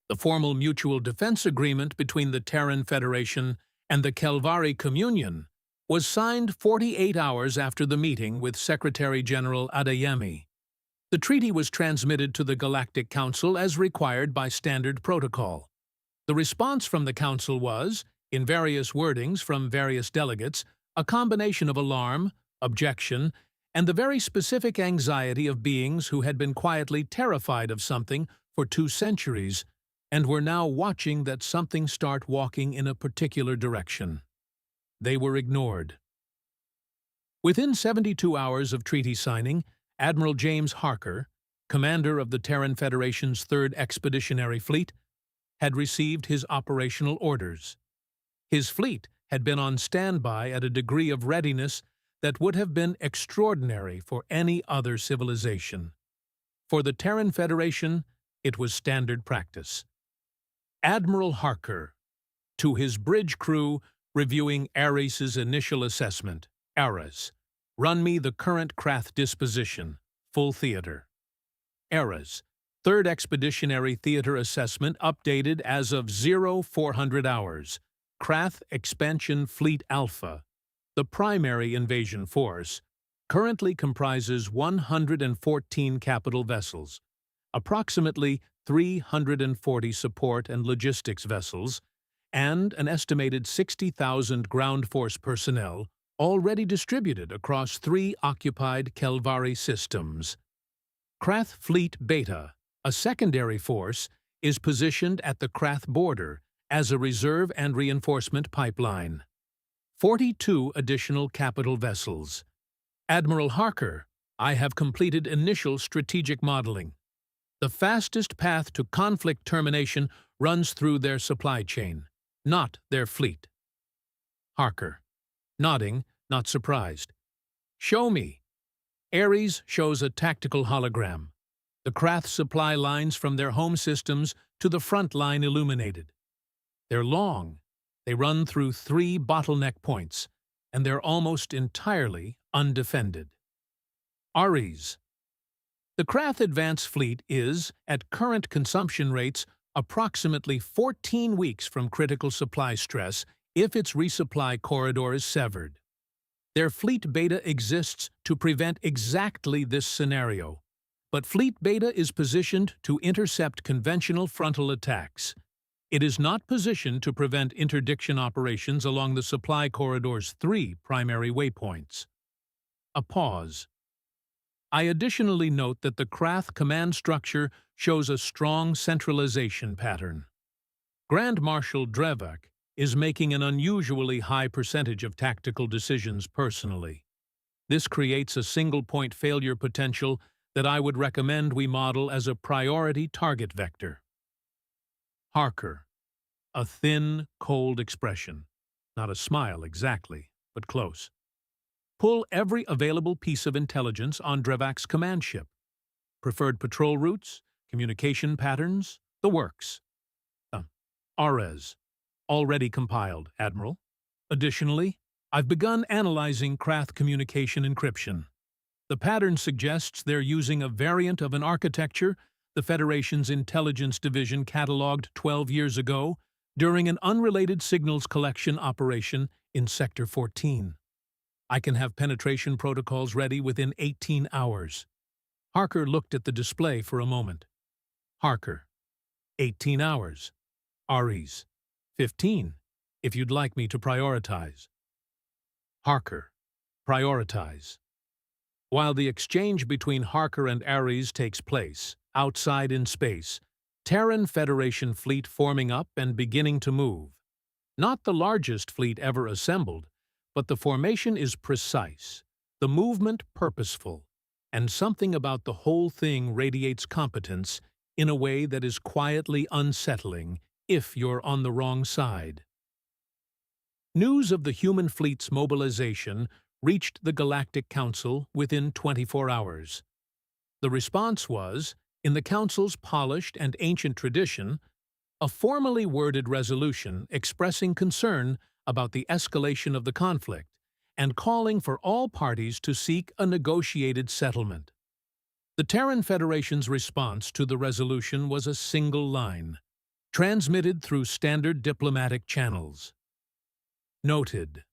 The formal mutual defense agreement between the Terran Federation and the Kelvari Communion was signed 48 hours after the meeting with Secretary-General Adeyemi. The treaty was transmitted to the Galactic Council as required by standard protocol. The response from the Council was, in various wordings from various delegates, a combination of alarm, objection, and the very specific anxiety of beings who had been quietly terrified of something for 2 centuries and were now watching that something start walking in a particular direction. They were ignored. Within 72 hours of treaty signing, Admiral James Harker, commander of the Terran Federation's 3rd Expeditionary Fleet, had received his operational orders. His fleet had been on standby at a degree of readiness that would have been extraordinary for any other civilization. For the Terran Federation, it was standard practice. Admiral Harker, to his bridge crew reviewing Ares's initial assessment, Ares, run me the current Krath disposition, full theater. Ares, 3rd Expeditionary Theater Assessment updated as of 0400 hours. Krath Expansion Fleet Alpha, the primary invasion force, currently comprises 114 capital vessels, approximately 340 support and logistics vessels, and an estimated 60,000 ground force personnel already distributed across 3 occupied Kelvari systems. Krath Fleet Beta, a secondary force, is positioned at the Krath border as a reserve and reinforcement pipeline. 42 additional capital vessels. Admiral Harker, I have completed initial strategic modeling. The fastest path to conflict termination runs through their supply chain, not their fleet. Harker, nodding, not surprised. Show me. Ares shows a tactical hologram. The Krath supply lines from their home systems to the front line illuminated. They're long. They run through 3 bottleneck points, and they're almost entirely undefended. Ares. The Krath Advance Fleet is, at current consumption rates, approximately 14 weeks from critical supply stress if its resupply corridor is severed. Their Fleet Beta exists to prevent exactly this scenario, but Fleet Beta is positioned to intercept conventional frontal attacks. It is not positioned to prevent interdiction operations along the supply corridor's 3 primary waypoints. A pause. I additionally note that the Krath command structure shows a strong centralization pattern. Grand Marshal Drevak is making an unusually high percentage of tactical decisions personally. This creates a single-point failure potential that I would recommend we model as a priority target vector. Harker. A thin, cold expression. Not a smile exactly, but close. Pull every available piece of intelligence on Drevak's command ship. Preferred patrol routes, communication patterns, the works. Ares. Already compiled, Admiral. Additionally, I've begun analyzing Krath communication encryption. The pattern suggests they're using a variant of an architecture the Federation's Intelligence Division cataloged 12 years ago during an unrelated signals collection operation in Sector 14. I can have penetration protocols ready within 18 hours. Harker looked at the display for a moment. Harker. 18 hours. Ares. 15, if you'd like me to prioritize. Harker. Prioritize. While the exchange between Harker and Ares takes place, outside in space, Terran Federation fleet forming up and beginning to move. Not the largest fleet ever assembled, but the formation is precise, the movement purposeful, and something about the whole thing radiates competence in a way that is quietly unsettling if you're on the wrong side. News of the human fleet's mobilization reached the Galactic Council within 24 hours. The response was, in the Council's polished and ancient tradition, a formally worded resolution expressing concern about the escalation of the conflict and calling for all parties to seek a negotiated settlement. The Terran Federation's response to the resolution was a single line. transmitted through standard diplomatic channels. Noted.